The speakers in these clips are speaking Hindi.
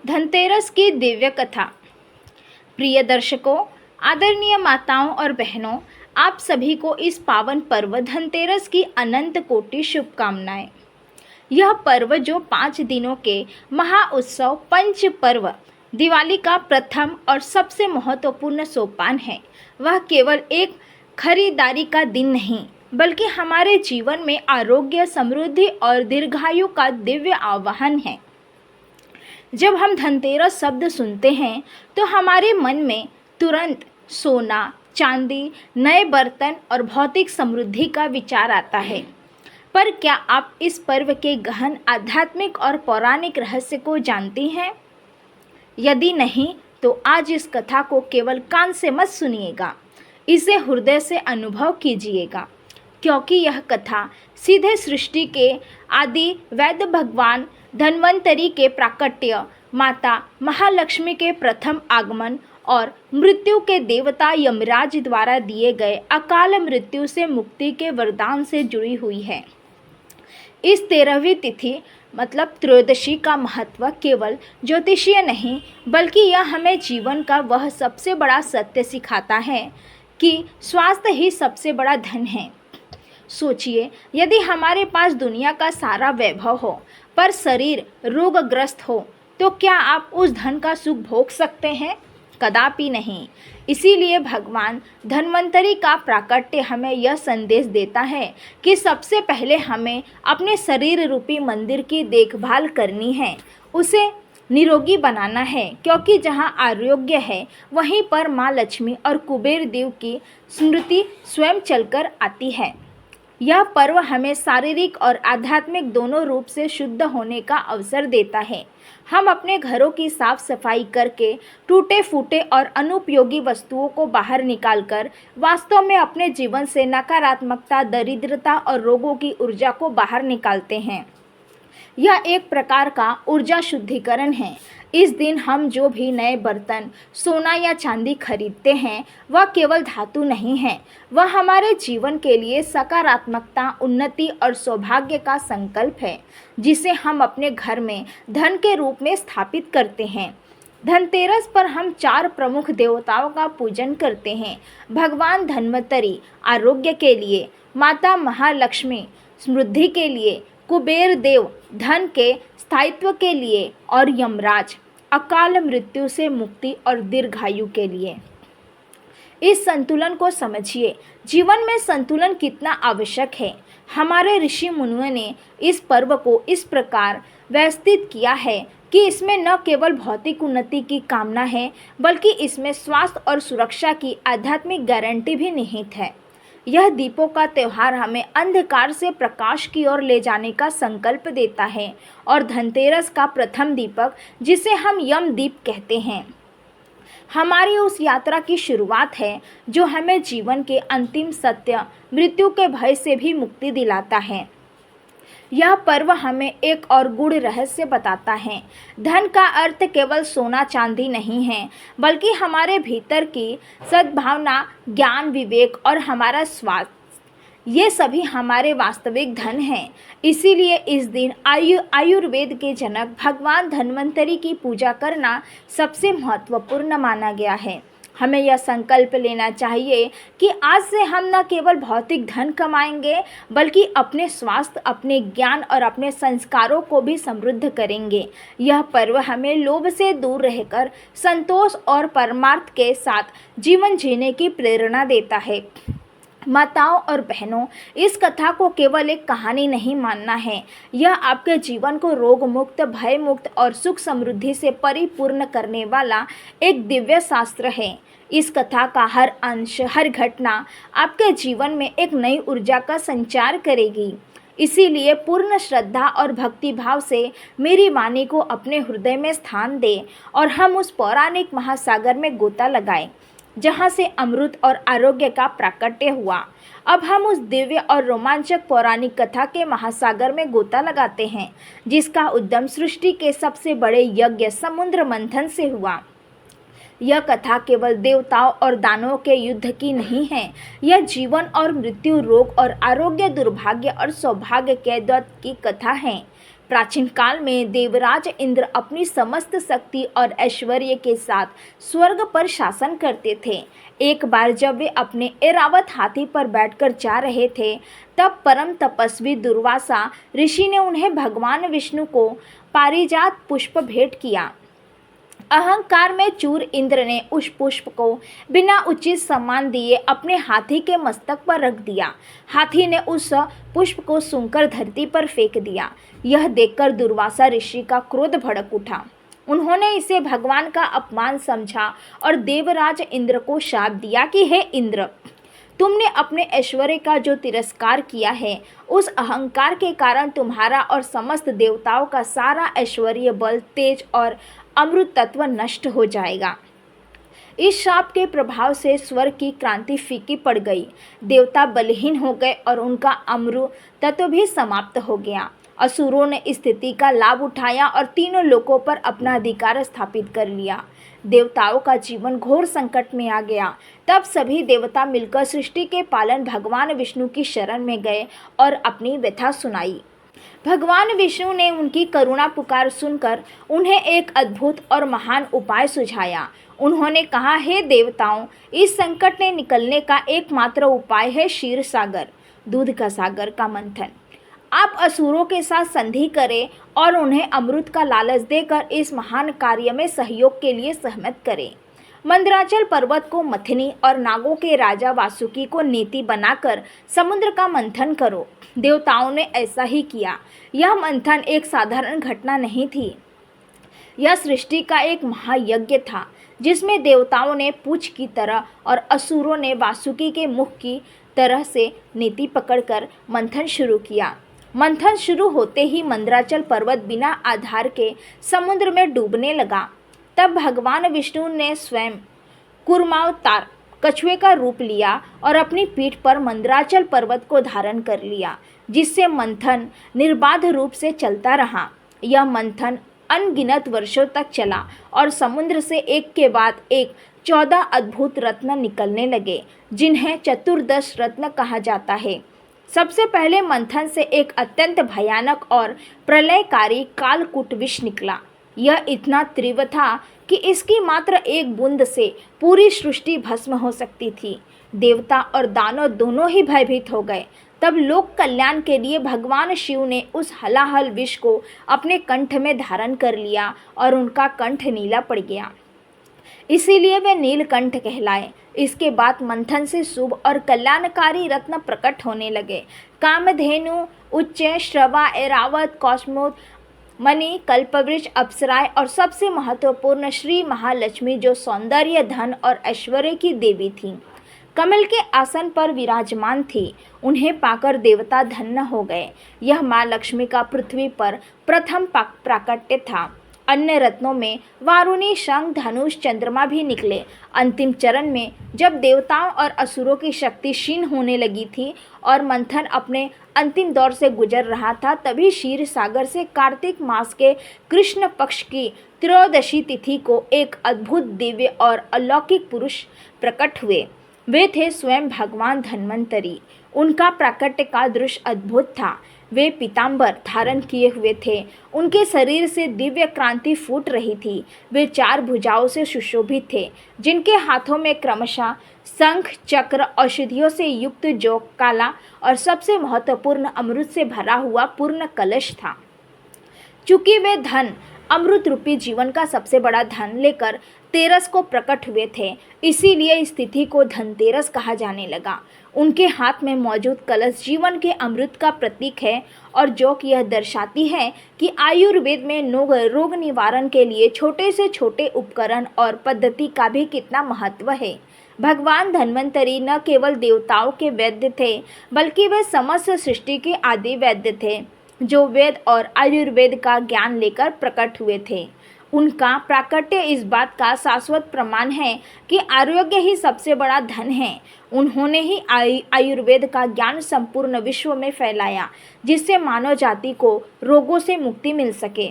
धनतेरस की दिव्य कथा। प्रिय दर्शकों, आदरणीय माताओं और बहनों, आप सभी को इस पावन पर्व धनतेरस की अनंत कोटि शुभकामनाएं। यह पर्व जो 5 दिनों के महाउत्सव पंच पर्व दिवाली का प्रथम और सबसे महत्वपूर्ण सोपान है, वह केवल एक खरीदारी का दिन नहीं बल्कि हमारे जीवन में आरोग्य, समृद्धि और दीर्घायु का दिव्य आह्वान है। जब हम धनतेरस शब्द सुनते हैं तो हमारे मन में तुरंत सोना, चांदी, नए बर्तन और भौतिक समृद्धि का विचार आता है। पर क्या आप इस पर्व के गहन आध्यात्मिक और पौराणिक रहस्य को जानती हैं? यदि नहीं तो आज इस कथा को केवल कान से मत सुनिएगा, इसे हृदय से अनुभव कीजिएगा, क्योंकि यह कथा सीधे सृष्टि के आदि वैद्य भगवान धन्वंतरी के प्राकट्य, माता महालक्ष्मी के प्रथम आगमन और मृत्यु के देवता यमराज द्वारा दिए गए अकाल मृत्यु से मुक्ति के वरदान से जुड़ी हुई है। इस 13वीं तिथि मतलब त्रयोदशी का महत्व केवल ज्योतिषीय नहीं बल्कि यह हमें जीवन का वह सबसे बड़ा सत्य सिखाता है कि स्वास्थ्य ही सबसे बड़ा धन है। सोचिए, यदि हमारे पास दुनिया का सारा वैभव हो पर शरीर रोगग्रस्त हो तो क्या आप उस धन का सुख भोग सकते हैं? कदापि नहीं। इसीलिए भगवान धन्वंतरी का प्राकट्य हमें यह संदेश देता है कि सबसे पहले हमें अपने शरीर रूपी मंदिर की देखभाल करनी है, उसे निरोगी बनाना है, क्योंकि जहाँ आरोग्य है वहीं पर माँ लक्ष्मी और कुबेर देव की स्मृति स्वयं चलकर आती है। यह पर्व हमें शारीरिक और आध्यात्मिक दोनों रूप से शुद्ध होने का अवसर देता है। हम अपने घरों की साफ सफाई करके टूटे फूटे और अनुपयोगी वस्तुओं को बाहर निकालकर वास्तव में अपने जीवन से नकारात्मकता, दरिद्रता और रोगों की ऊर्जा को बाहर निकालते हैं। यह एक प्रकार का ऊर्जा शुद्धिकरण है। इस दिन हम जो भी नए बर्तन, सोना या चांदी खरीदते हैं वह केवल धातु नहीं है, वह हमारे जीवन के लिए सकारात्मकता, उन्नति और सौभाग्य का संकल्प है, जिसे हम अपने घर में धन के रूप में स्थापित करते हैं। धनतेरस पर हम 4 प्रमुख देवताओं का पूजन करते हैं। भगवान धन्वंतरी आरोग्य के लिए, माता महालक्ष्मी समृद्धि के लिए, कुबेर देव धन के स्थायित्व के लिए और यमराज अकाल मृत्यु से मुक्ति और दीर्घायु के लिए। इस संतुलन को समझिए। जीवन में संतुलन कितना आवश्यक है। हमारे ऋषि मुनियों ने इस पर्व को इस प्रकार व्यवस्थित किया है कि इसमें न केवल भौतिक उन्नति की कामना है बल्कि इसमें स्वास्थ्य और सुरक्षा की आध्यात्मिक गारंटी भी निहित है। यह दीपों का त्यौहार हमें अंधकार से प्रकाश की ओर ले जाने का संकल्प देता है और धनतेरस का प्रथम दीपक, जिसे हम यम दीप कहते हैं, हमारी उस यात्रा की शुरुआत है जो हमें जीवन के अंतिम सत्य, मृत्यु के भय से भी मुक्ति दिलाता है। यह पर्व हमें एक और गूढ़ रहस्य बताता है। धन का अर्थ केवल सोना चांदी नहीं है बल्कि हमारे भीतर की सद्भावना, ज्ञान, विवेक और हमारा स्वास्थ्य, ये सभी हमारे वास्तविक धन हैं। इसीलिए इस दिन आयुर्वेद के जनक भगवान धन्वंतरी की पूजा करना सबसे महत्वपूर्ण माना गया है। हमें यह संकल्प लेना चाहिए कि आज से हम न केवल भौतिक धन कमाएंगे बल्कि अपने स्वास्थ्य, अपने ज्ञान और अपने संस्कारों को भी समृद्ध करेंगे। यह पर्व हमें लोभ से दूर रहकर संतोष और परमार्थ के साथ जीवन जीने की प्रेरणा देता है। माताओं और बहनों, इस कथा को केवल एक कहानी नहीं मानना है। यह आपके जीवन को रोग मुक्त, भय मुक्त और सुख समृद्धि से परिपूर्ण करने वाला एक दिव्य शास्त्र है। इस कथा का हर अंश, हर घटना आपके जीवन में एक नई ऊर्जा का संचार करेगी। इसीलिए पूर्ण श्रद्धा और भक्तिभाव से मेरी वाणी को अपने हृदय में स्थान दें और हम उस पौराणिक महासागर में गोता लगाएं जहाँ से अमृत और आरोग्य का प्राकट्य हुआ। अब हम उस दिव्य और रोमांचक पौराणिक कथा के महासागर में गोता लगाते हैं, जिसका उद्गम सृष्टि के सबसे बड़े यज्ञ समुद्र मंथन से हुआ। यह कथा केवल देवताओं और दानवों के युद्ध की नहीं है, यह जीवन और मृत्यु, रोग और आरोग्य, दुर्भाग्य और सौभाग्य के द्वंद्व की कथा है। प्राचीन काल में देवराज इंद्र अपनी समस्त शक्ति और ऐश्वर्य के साथ स्वर्ग पर शासन करते थे। एक बार जब वे अपने ऐरावत हाथी पर बैठकर जा रहे थे, तब परम तपस्वी दुर्वासा ऋषि ने उन्हें भगवान विष्णु को पारिजात पुष्प भेंट किया। अहंकार में चूर इंद्र ने उस पुष्प को बिना उचित सम्मान दिए अपने हाथी के मस्तक पर रख दिया। हाथी ने उस पुष्प को सूंघकर धरती पर फेंक दिया। यह देखकर दुर्वासा ऋषि का क्रोध भड़क उठा। उन्होंने इसे भगवान का अपमान समझा और देवराज इंद्र को शाप दिया कि हे इंद्र, तुमने अपने ऐश्वर्य का जो तिरस्कार किया है, उस अहंकार के कारण तुम्हारा और समस्त देवताओं का सारा ऐश्वर्य, बल, तेज और अमृत तत्व नष्ट हो जाएगा। इस शाप के प्रभाव से स्वर्ग की क्रांति फीकी पड़ गई। देवता बलहीन हो गए और उनका अमृत तत्व भी समाप्त हो गया। असुरों ने स्थिति का लाभ उठाया और तीनों लोकों पर अपना अधिकार स्थापित कर लिया। देवताओं का जीवन घोर संकट में आ गया। तब सभी देवता मिलकर सृष्टि के पालन भगवान विष्णु की शरण में गए और अपनी व्यथा सुनाई। भगवान विष्णु ने उनकी करुणा पुकार सुनकर उन्हें एक अद्भुत और महान उपाय सुझाया। उन्होंने कहा, हे देवताओं, इस संकट ने निकलने का एकमात्र उपाय है क्षीर सागर, दूध का सागर का मंथन। आप असुरों के साथ संधि करें और उन्हें अमृत का लालच देकर इस महान कार्य में सहयोग के लिए सहमत करें। मंदराचल पर्वत को मथनी और नागों के राजा वासुकी को नेति बनाकर समुद्र का मंथन करो। देवताओं ने ऐसा ही किया। यह मंथन एक साधारण घटना नहीं थी। यह सृष्टि का एक महायज्ञ था, जिसमें देवताओं ने पूछ की तरह और असुरों ने वासुकी के मुख की तरह से नीति पकड़कर मंथन शुरू किया। मंथन शुरू होते ही मंदराचल पर्वत बिना आधार के समुद्र में डूबने लगा। तब भगवान विष्णु ने स्वयं कूर्मावतार कछुए का रूप लिया और अपनी पीठ पर मंदराचल पर्वत को धारण कर लिया, जिससे मंथन निर्बाध रूप से चलता रहा। यह मंथन अनगिनत वर्षों तक चला और समुद्र से एक के बाद एक 14 अद्भुत रत्न निकलने लगे, जिन्हें चतुर्दश रत्न कहा जाता है। सबसे पहले मंथन से एक अत्यंत भयानक और प्रलयकारी कालकूट विष निकला। यह इतना तीव्र था कि इसकी मात्र एक बूंद से पूरी सृष्टि भस्म हो सकती थी। देवता और दानव दोनों ही भयभीत हो गए। तब लोक कल्याण के लिए भगवान शिव ने उस हलाहल विष को अपने कंठ में धारण कर लिया और उनका कंठ नीला पड़ गया, इसीलिए वे नीलकंठ कहलाए। इसके बाद मंथन से शुभ और कल्याणकारी रत्न प्रकट होने लगे। कामधेनु, उच्च, श्रवा, ऐरावत, कौसमोद, मणि, कल्पवृक्ष, अप्सराएं और सबसे महत्वपूर्ण श्री महालक्ष्मी, जो सौंदर्य, धन और ऐश्वर्य की देवी थीं, कमल के आसन पर विराजमान थी। उन्हें पाकर देवता धन्य हो गए। यह माँ लक्ष्मी का पृथ्वी पर प्रथम प्राकट्य था। अन्य रत्नों में वारुणी, शंख, धनुष, चंद्रमा भी निकले। अंतिम चरण में जब देवताओं और असुरों की शक्ति क्षीण होने लगी थी और मंथन अपने अंतिम दौर से गुजर रहा था, तभी क्षीर सागर से कार्तिक मास के कृष्ण पक्ष की त्रयोदशी तिथि को एक अद्भुत, दिव्य और अलौकिक पुरुष प्रकट हुए। वे थे स्वयं भगवान धन्वंतरी। उनका प्राकट्य का दृश्य अद्भुत था। वे पीतांबर धारण किए हुए थे। उनके शरीर से दिव्य क्रांति फूट रही थी। वे 4 भुजाओं से सुशोभित थे, जिनके हाथों में क्रमशः शंख, चक्र, औषधियों से युक्त जोग, काला और सबसे महत्वपूर्ण अमृत से भरा हुआ पूर्ण कलश था। चूंकि वे धन, अमृत रूपी जीवन का सबसे बड़ा धन लेकर तेरस को प्रकट हुए थे, इसीलिए इस तिथि को धनतेरस कहा जाने लगा। उनके हाथ में मौजूद कलश जीवन के अमृत का प्रतीक है और जो कि यह दर्शाती है कि आयुर्वेद में रोग निवारण के लिए छोटे से छोटे उपकरण और पद्धति का भी कितना महत्व है। भगवान धन्वंतरी न केवल देवताओं के वैद्य थे, बल्कि वे समस्त सृष्टि के आदि वैद्य थे, जो वेद और आयुर्वेद का ज्ञान लेकर प्रकट हुए थे। उनका प्राकट्य इस बात का शाश्वत प्रमाण है कि आरोग्य ही सबसे बड़ा धन है। उन्होंने ही आयुर्वेद का ज्ञान संपूर्ण विश्व में फैलाया, जिससे मानव जाति को रोगों से मुक्ति मिल सके।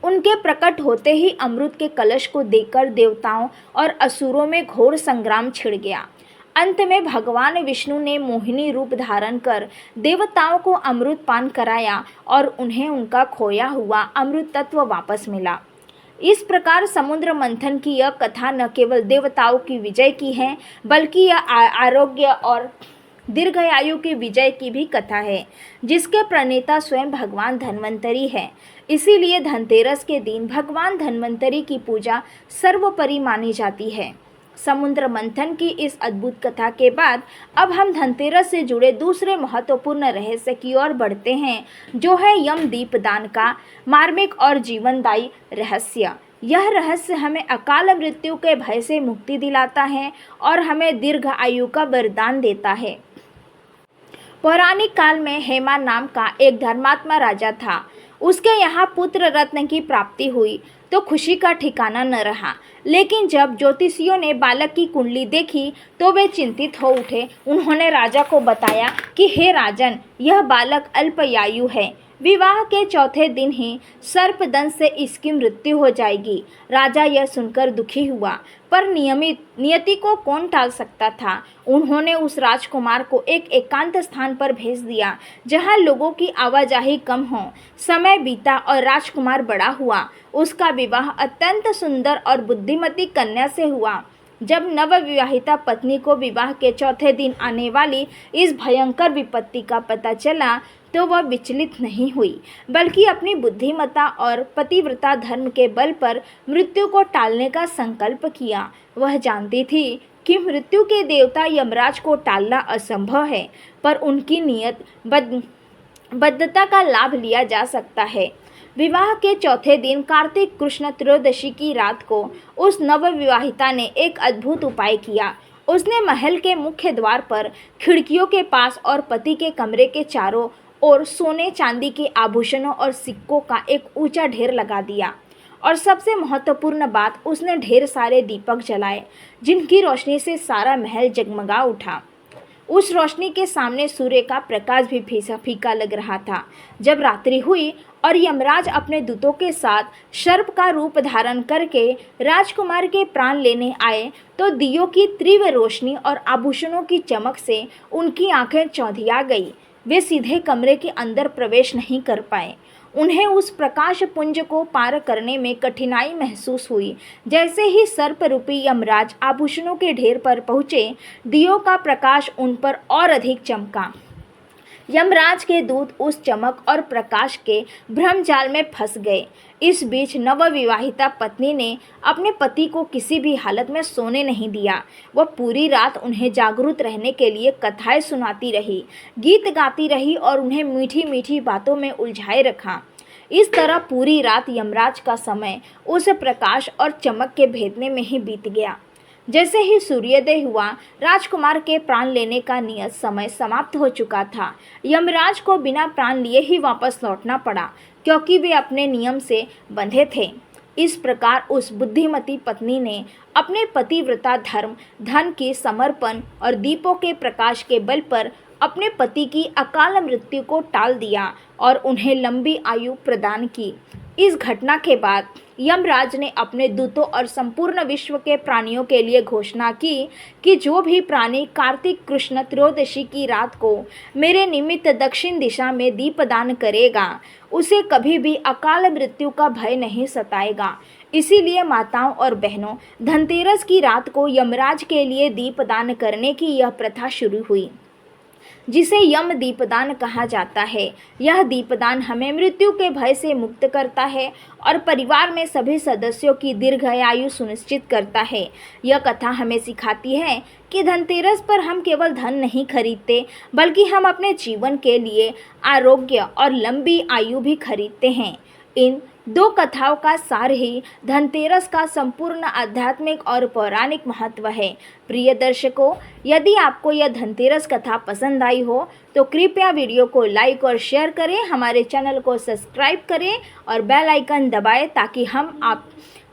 उनके प्रकट होते ही अमृत के कलश को देखकर देवताओं और असुरों में घोर संग्राम छिड़ गया। अंत में भगवान विष्णु ने मोहिनी रूप धारण कर देवताओं को अमृत पान कराया और उन्हें उनका खोया हुआ अमृत तत्व वापस मिला। इस प्रकार समुद्र मंथन की यह कथा न केवल देवताओं की विजय की है, बल्कि यह आरोग्य और दीर्घायु की विजय की भी कथा है, जिसके प्रणेता स्वयं भगवान धन्वंतरी है। इसीलिए धनतेरस के दिन भगवान धन्वंतरी की पूजा सर्वोपरि मानी जाती है। समुद्र मंथन की इस अद्भुत कथा के बाद अब हम धनतेरस से जुड़े दूसरे महत्वपूर्ण रहस्य की ओर बढ़ते हैं, जो है यम दीपदान का मार्मिक और जीवनदायी रहस्य। यह रहस्य हमें अकाल मृत्यु के भय से मुक्ति दिलाता है और हमें दीर्घ आयु का वरदान देता है। पौराणिक काल में हेमा नाम का एक धर्मात्मा राजा था। उसके यहाँ पुत्र रत्न की प्राप्ति हुई तो खुशी का ठिकाना न रहा। लेकिन जब ज्योतिषियों ने बालक की कुंडली देखी तो वे चिंतित हो उठे। उन्होंने राजा को बताया कि हे राजन, यह बालक अल्पायु है। विवाह के चौथे दिन ही सर्पदंश से इसकी मृत्यु हो जाएगी। राजा यह सुनकर दुखी हुआ, पर नियति को कौन टाल सकता था। उन्होंने उस राजकुमार को एक एकांत स्थान पर भेज दिया, जहां लोगों की आवाजाही कम हो। समय बीता और राजकुमार बड़ा हुआ। उसका विवाह अत्यंत सुंदर और बुद्धिमती कन्या से हुआ। जब नवविवाहिता पत्नी को विवाह के चौथे दिन आने वाली इस भयंकर विपत्ति का पता चला तो वह विचलित नहीं हुई, बल्कि अपनी बुद्धिमत्ता और पतिव्रता धर्म के बल पर मृत्यु को टालने का संकल्प किया। वह जानती थी कि मृत्यु के देवता यमराज को टालना असंभव है, पर उनकी नियत बद्धता का लाभ लिया जा सकता है। विवाह के चौथे दिन कार्तिक कृष्ण त्रयोदशी की रात को उस नवविवाहिता ने एक अद्भुत उपाय किया। उसने महल के मुख्य द्वार पर खिड़कियों के पास और पति के कमरे के चारों ओर सोने चांदी के आभूषणों और सिक्कों का एक ऊंचा ढेर लगा दिया। और सबसे महत्वपूर्ण बात, उसने ढेर सारे दीपक जलाए, जिनकी रोशनी से सारा महल जगमगा उठा। उस रोशनी के सामने सूर्य का प्रकाश भी फीका लग रहा था। जब रात्रि हुई और यमराज अपने दूतों के साथ सर्प का रूप धारण करके राजकुमार के प्राण लेने आए तो दियों की तीव्र रोशनी और आभूषणों की चमक से उनकी आंखें चौंधिया गई। वे सीधे कमरे के अंदर प्रवेश नहीं कर पाए। उन्हें उस प्रकाश पुंज को पार करने में कठिनाई महसूस हुई। जैसे ही सर्प रूपी यमराज आभूषणों के ढेर पर पहुँचे, दियों का प्रकाश उन पर और अधिक चमका। यमराज के दूत उस चमक और प्रकाश के भ्रमजाल में फंस गए। इस बीच नवविवाहिता पत्नी ने अपने पति को किसी भी हालत में सोने नहीं दिया। वह पूरी रात उन्हें जागरूक रहने के लिए कथाएं सुनाती रही, गीत गाती रही और उन्हें मीठी मीठी बातों में उलझाए रखा। इस तरह पूरी रात यमराज का समय उस प्रकाश और चमक के भेदने में ही बीत गया। जैसे ही सूर्योदय हुआ, राजकुमार के प्राण लेने का नियत समय समाप्त हो चुका था। यमराज को बिना प्राण लिए ही वापस लौटना पड़ा, क्योंकि वे अपने नियम से बंधे थे। इस प्रकार उस बुद्धिमती पत्नी ने अपने पतिव्रता धर्म, धन के समर्पण और दीपों के प्रकाश के बल पर अपने पति की अकाल मृत्यु को टाल दिया और उन्हें लंबी आयु प्रदान की। इस घटना के बाद यमराज ने अपने दूतों और संपूर्ण विश्व के प्राणियों के लिए घोषणा की कि जो भी प्राणी कार्तिक कृष्ण त्रयोदशी की रात को मेरे निमित्त दक्षिण दिशा में दीपदान करेगा, उसे कभी भी अकाल मृत्यु का भय नहीं सताएगा। इसीलिए माताओं और बहनों, धनतेरस की रात को यमराज के लिए दीपदान करने की यह प्रथा शुरू हुई, जिसे यम दीपदान कहा जाता है। यह दीपदान हमें मृत्यु के भय से मुक्त करता है और परिवार में सभी सदस्यों की दीर्घायु सुनिश्चित करता है। यह कथा हमें सिखाती है कि धनतेरस पर हम केवल धन नहीं खरीदते, बल्कि हम अपने जीवन के लिए आरोग्य और लंबी आयु भी खरीदते हैं। इन दो कथाओं का सार ही धनतेरस का संपूर्ण आध्यात्मिक और पौराणिक महत्व है। प्रिय दर्शकों, यदि आपको यह धनतेरस कथा पसंद आई हो तो कृपया वीडियो को लाइक और शेयर करें, हमारे चैनल को सब्सक्राइब करें और बेल आइकन दबाएं ताकि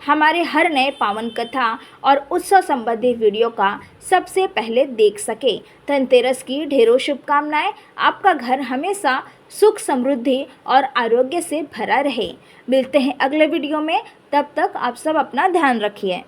हमारे हर नए पावन कथा और उत्सव संबंधी वीडियो का सबसे पहले देख सके। धनतेरस की ढेरों शुभकामनाएं। आपका घर हमेशा सुख, समृद्धि और आरोग्य से भरा रहे। मिलते हैं अगले वीडियो में, तब तक आप सब अपना ध्यान रखिए।